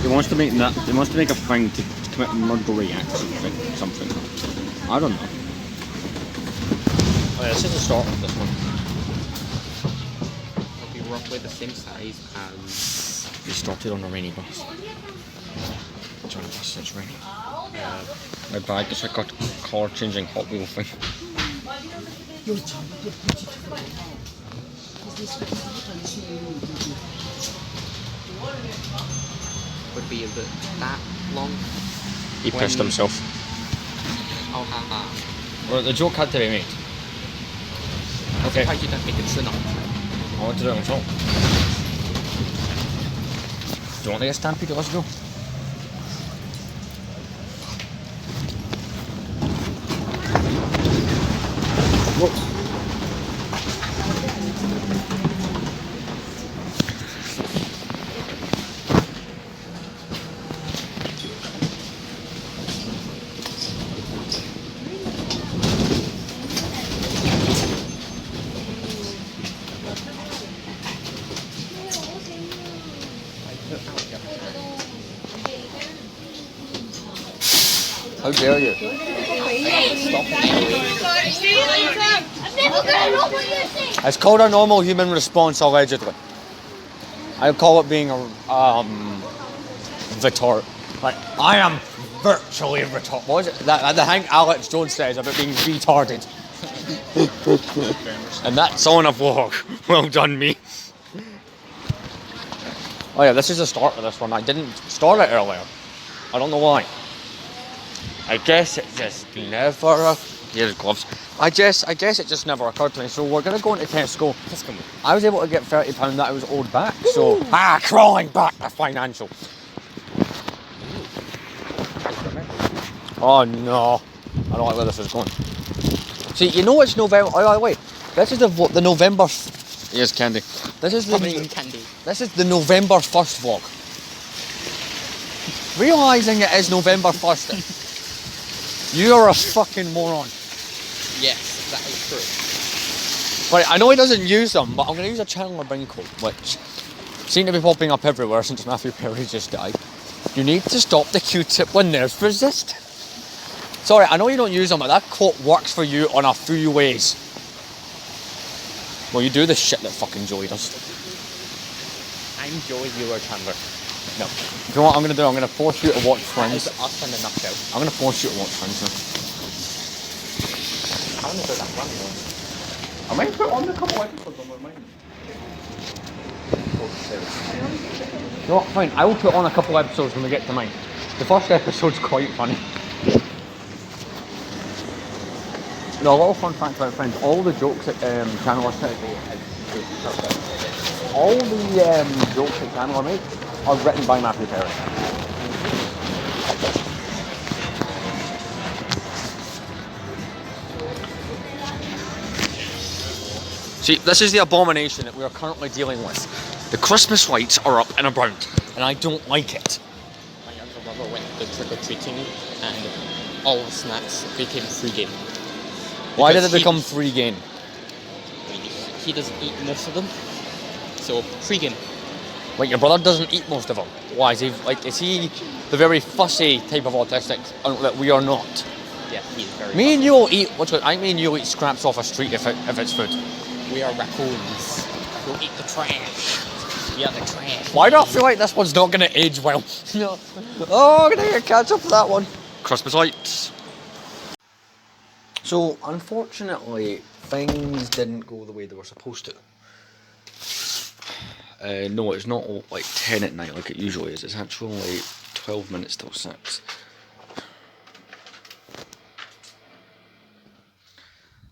He wants to make that. He wants to make a thing to commit murdery acts or something. I don't know. Oh, yeah, this is the start of this one. It'll be roughly the same size as. We started on a rainy bus. It's on a bus that's raining. My bag is like a car changing Hot Wheel thing. Would be about that long. He pissed himself. Oh, haha. Well, the joke had to be made. Okay. Why you didn't make it sooner? I want to do it myself. Do you want to get stampeded? Let's go. Whoa. How dare you? It's called a normal human response, allegedly. I call it being a retard. Like, I am virtually retarded. What is it? The thing Alex Jones says about being retarded. And that's on a vlog. Well done, me. Oh yeah, this is the start of this one. I didn't start it earlier. I don't know why. I guess it just never. Here's gloves. I guess it just never occurred to me. So we're gonna go into Tesco. I was able to get £30 that I was owed back. So crawling back the financial. Oh no, I don't like where this is going. See, you know it's November. Oh wait, this is the November. Here's candy. This is the candy. This is the November 1st vlog. Realising it is November 1st. You are a fucking moron. Yes, that is true. Right, I know he doesn't use them, but I'm going to use a Chandler Bing code, which seem to be popping up everywhere since Matthew Perry just died. You need to stop the Q-tip when nerves resist. Sorry, I know you don't use them, but that quote works for you on a few ways. Well, you do the shit that fucking Joey does. I'm Joey, you are Chandler. No. You know what I'm going to do? I'm going to force you to watch Friends. That is us in a nutshell. I'm going to force you to watch Friends now. I want to do that one though. I might put on a couple episodes on my mind. You know what, fine, I will put on a couple episodes when we get to mine. The first episode's quite funny. No, a little fun fact about Friends, all the jokes that Chandler said, all the jokes that Chandler made are written by Matthew Perry. See, this is the abomination that we are currently dealing with. The Christmas lights are up and around, and I don't like it. My younger brother went to trick-or-treating and all the snacks became free game. Why did it become free game? He doesn't eat most of them, so free game. Wait, your brother doesn't eat most of them. Why is he he the very fussy type of autistic that we are not? Yeah, he's very. Me and you will eat. I mean, you'll eat scraps off a street if it's food. We are raccoons. We'll eat the trash. We are the trash. Why do I feel like this one's not going to age well? No. Oh, I'm going to catch up for that one. Christmas lights. So, unfortunately, things didn't go the way they were supposed to. No, it's not like 10 at night like it usually is. It's actually 12 minutes till 6.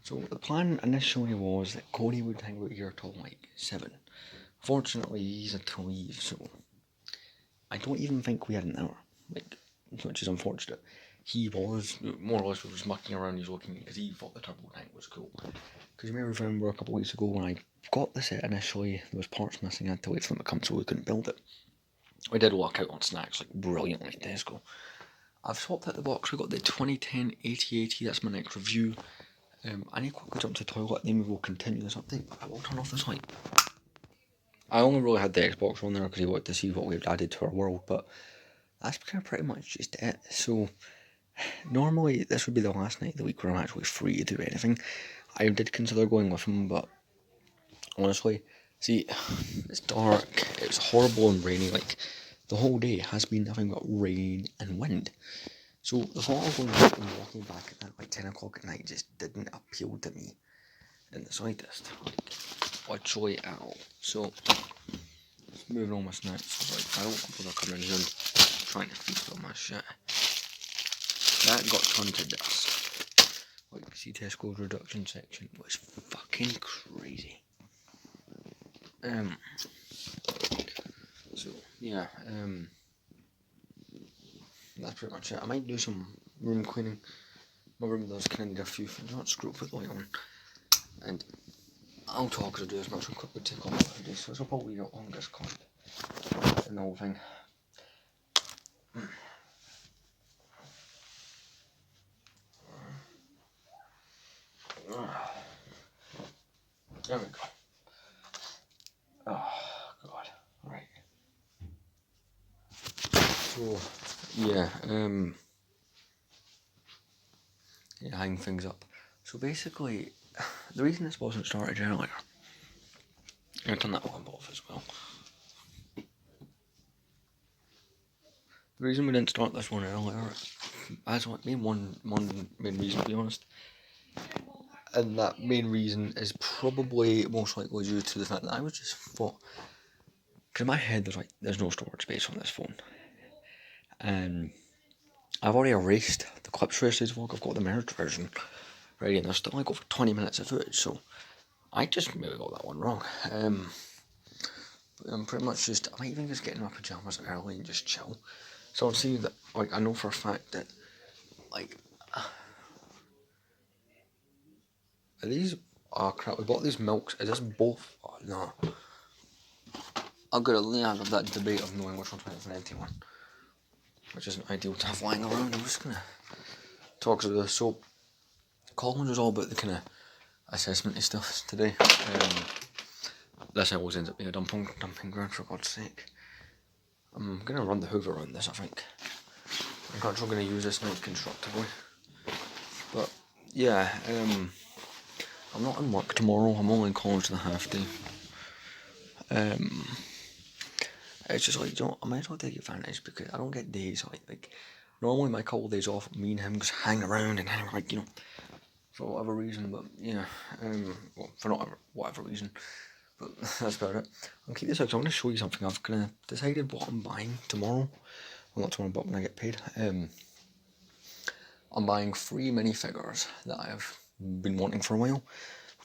So the plan initially was that Cody would hang out here till like 7. Fortunately, he's had to leave, so I don't even think we had an hour, which is unfortunate. He was, more or less, was mucking around, he was looking, because he thought the turbo tank was cool. Because you may remember a couple of weeks ago when I got the set initially, there was parts missing, I had to wait for them to come so we couldn't build it. We did work out on snacks, like, brilliantly at Tesco. I've swapped out the box, we got the 2010 8080, that's my next review. I need to quickly jump to the toilet, then we will continue this update. I will turn off this light. I only really had the Xbox on there because he wanted to see what we've added to our world, but that's kind of pretty much just it. So normally this would be the last night of the week where I'm actually free to do anything. I did consider going with him, but honestly, see, it's dark, it's horrible and rainy, like, the whole day has been nothing but rain and wind. So the thought of going out and walking back at like 10 o'clock at night just didn't appeal to me in the slightest, like, literally at all. So, moving on my snacks, like, I don't want people coming in and trying to feast on my shit. That got turned to dust. Like, see Tesco's reduction section was fucking crazy. So, yeah, that's pretty much it. I might do some room cleaning. My room does kind of need a few things. I'll screw put the light on. And I'll talk as I do as much. I'm quick to take on my day, so it's probably the longest cut in the whole thing. There we go. Oh, God. Right. So, yeah, hang things up. So basically, the reason this wasn't started earlier, I'm going to turn that lamp off as well. The reason we didn't start this one earlier, as one main reason, to be honest, and that main reason is probably most likely due to the fact that I was just thought, because in my head there's no storage space on this phone, and I've already erased the clips for yesterday's vlog. I've got the merged version ready, and there's still like over 20 minutes of footage, so I just maybe got that one wrong. But I'm pretty much just, I might even just get in my pyjamas early and just chill. So I'm seeing that, like, I know for a fact that, like, are these, oh crap, we bought these milks, is this both, oh no. I've got a layout of that debate of knowing which one's better than an empty one, which isn't ideal to have lying around. I'm just gonna talk to this. So, Collins was all about the kind of assessment stuff today. This always ends up being a dumping ground, for God's sake. I'm gonna run the hoover around this, I think. I'm actually gonna use this knife constructively. But, yeah, I'm not in work tomorrow, I'm only in college for the half day. It's just like, you know, I might as well take advantage because I don't get days like normally my couple of days off, me and him just hang around and hang, like, you know, for whatever reason, but yeah, well, for not whatever reason, but that's about it. I'll keep this out, so I'm going to show you something. I've kind of decided what I'm buying tomorrow, well, not tomorrow, but when I get paid. I'm buying 3 minifigures that I've been wanting for a while.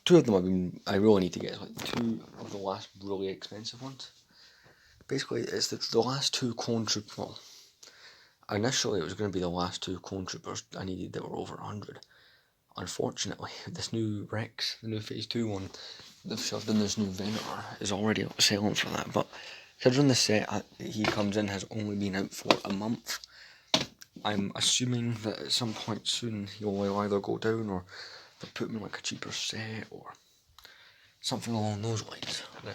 2 of them I really need to get, like 2 of the last really expensive ones. Basically, it's the last 2 clone troopers. Well, initially it was going to be the last 2 clone troopers I needed that were over 100. Unfortunately, this new Rex, the new Phase 2 one, they've shoved in this new Venator, is already selling for that. But considering the set he comes in has only been out for a month, I'm assuming that at some point soon he'll either go down or they'll put him in like a cheaper set or something along those lines. Yeah,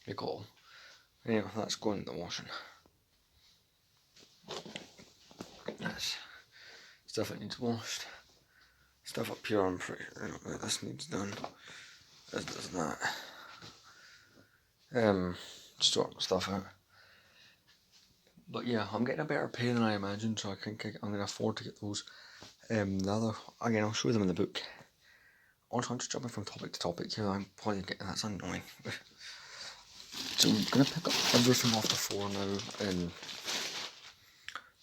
we call. Anyway, that's going in the washing. That's stuff that needs washed. Stuff up here, I'm pretty sure this needs done. This does that. Sort stuff out. But yeah, I'm getting a better pay than I imagined, so I think I'm going to afford to get those. The other, again, I'll show them in the book. Also, I'm just jumping from topic to topic here. I'm probably getting that's annoying. So I'm going to pick up everything off the floor now and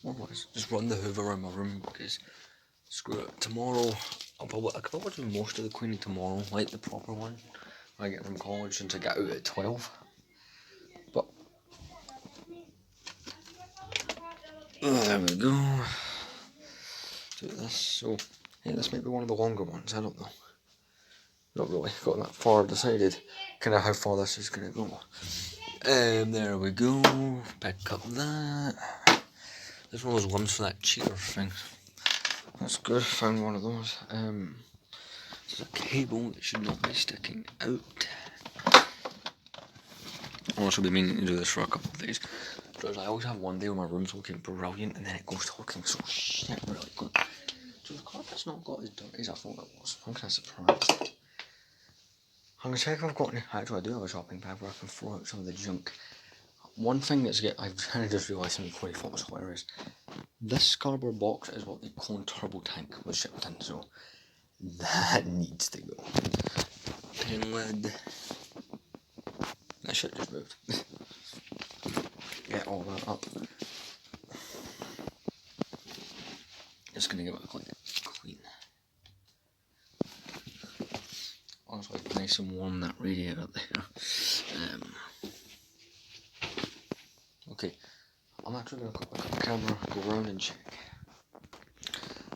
more or less just run the hoover around my room because screw it. Tomorrow, I could probably do most of the cleaning tomorrow, like the proper one. When I get from college since I get out at 12. But there we go. Do this. So yeah, this might be one of the longer ones. I don't know. Not really got that far decided. Kind of how far this is gonna go. There we go. Pick up that. There's one of those limbs for that cheater thing. That's good. Found one of those. There's a cable that should not be sticking out. also been meaning to do this for a couple of days. Because I always have one day where my room's looking brilliant and then it goes to looking so shit really good. So the carpet's not got as dirty as I thought it was. I'm kind of surprised. I'm going to check if I've got any. Actually, I do have a shopping bag where I can throw out some of the junk. One thing I've kind of just realised something before I thought was hilarious. This cardboard box is what the clone turbo tank was shipped in, so that needs to go. Pen lid. That shit just moved. Get all that up. Just gonna give it a clean. Honestly, nice and warm that radiator there. Okay, I'm actually gonna put the camera, go around and check.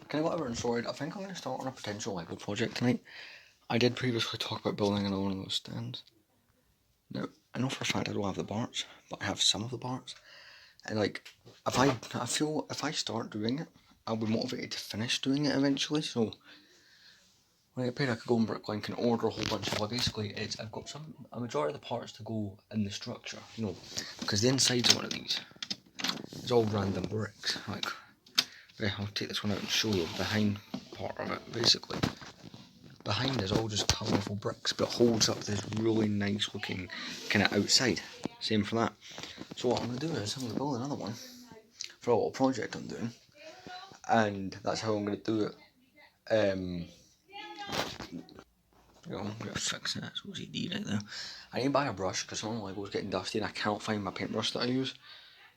Kind of got everything sorted. I think I'm gonna start on a potential Lego project tonight. I did previously talk about building another one of those stands. Now, I know for a fact I don't have the parts, but I have some of the parts. And like, I feel if I start doing it, I'll be motivated to finish doing it eventually. So when I get paid, I could go on Bricklink and order a whole bunch of. Well, basically, I've got a majority of the parts to go in the structure, you know, because the inside's one of these. It's all random bricks. Like, yeah, I'll take this one out and show you the behind part of it. Basically, behind is all just colourful bricks, but it holds up this really nice looking kind of outside. Same for that. So what I'm gonna do is I'm gonna build another one for a little project I'm doing, and that's how I'm gonna do it. You know, I'm gonna fix that. It's OCD right there. I need to buy a brush because some of my Lego's getting dusty and I can't find my paintbrush that I use,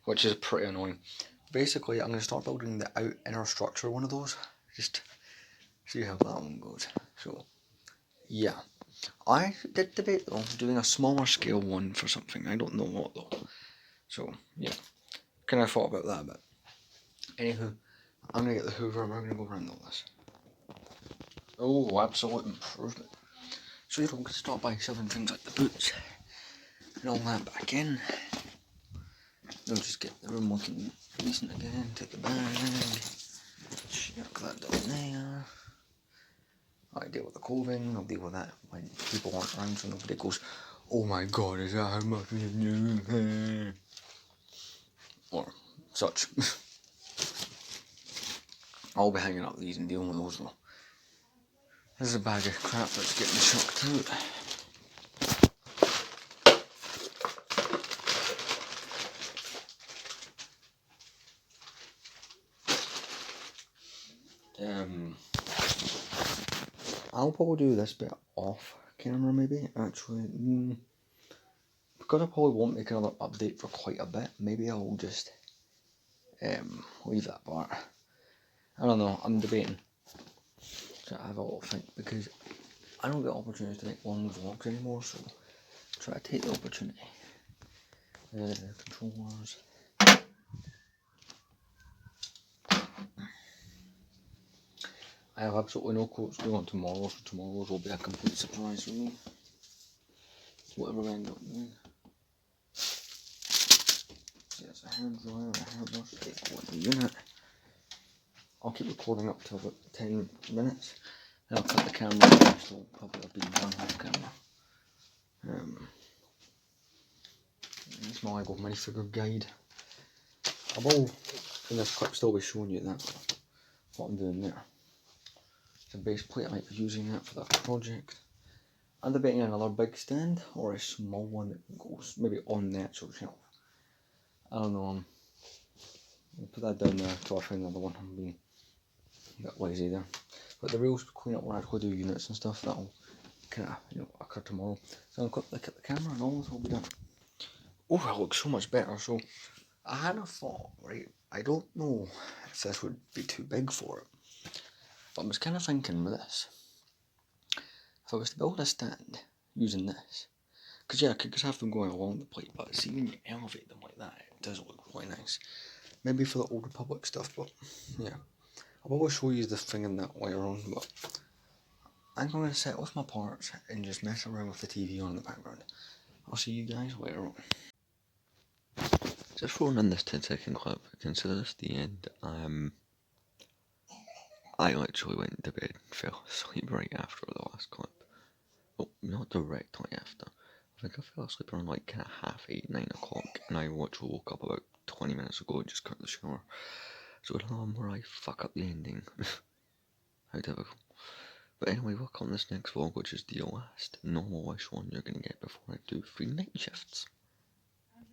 which is pretty annoying. Basically, I'm gonna start building the inner structure of one of those. Just see how that one goes. So, yeah. I did debate though doing a smaller scale one for something. I don't know what though. So, yeah. Kind of thought about that a bit. Anywho, I'm gonna get the Hoover and we're gonna go around all this. Oh, absolute improvement. So you don't start by shoving things like the boots and all that back in. You'll just get the room looking decent again. Take the bag, chuck that down there. I deal with the clothing, I'll deal with that when people aren't around so nobody goes, oh my god, is that how much we do? Or such. I'll be hanging up these and dealing with those though. This is a bag of crap that's getting chucked out. I'll probably do this bit off camera maybe, actually. Because I probably won't make another update for quite a bit, maybe I'll just leave that part. I don't know, I'm debating. So I have a little think, because I don't get opportunities to make long vlogs anymore, so try to take the opportunity. Controllers. I have absolutely no quotes going on tomorrow, so tomorrow's will be a complete surprise for me. Whatever I end up doing. So it's a hairdryer and a hairbrush, take one unit. I'll keep recording up till about 10 minutes. Then I'll cut the camera off, so probably I'll be done off camera. It's my Lego minifigure guide. I will, in this clip, still be showing you that, what I'm doing there. It's a base plate, I might be using that for that project. I'm debating another big stand, or a small one that goes maybe on the actual shelf. I don't know, I'll put that down there till I find another one. I'm being a bit lazy there. But the real clean up when I actually do units and stuff, that'll kind of occur tomorrow. So I'll quick look at the camera and all this will be done. Oh, it looks so much better. So I had a thought, right? I don't know if this would be too big for it, but I was kind of thinking with this. If I was to build a stand using this, because yeah, I could just have them going along the plate, but see when you elevate them like that, it does look really nice. Maybe for the Old Republic stuff, but yeah. I'll probably show you the thing in that later on, but I'm going to set with my parts and just mess around with the TV on in the background. I'll see you guys later on. Just throwing in this 10-second clip, consider this the end. I literally went to bed, fell asleep right after the last clip. Well, not directly after. I think I fell asleep around like kind of 8:30, 9 o'clock, and I literally woke up about 20 minutes ago and just got the shower. So I don't know where I fuck up the ending. How typical. But anyway, welcome to this next vlog, which is the last normal-ish one you're going to get before I do 3 night shifts.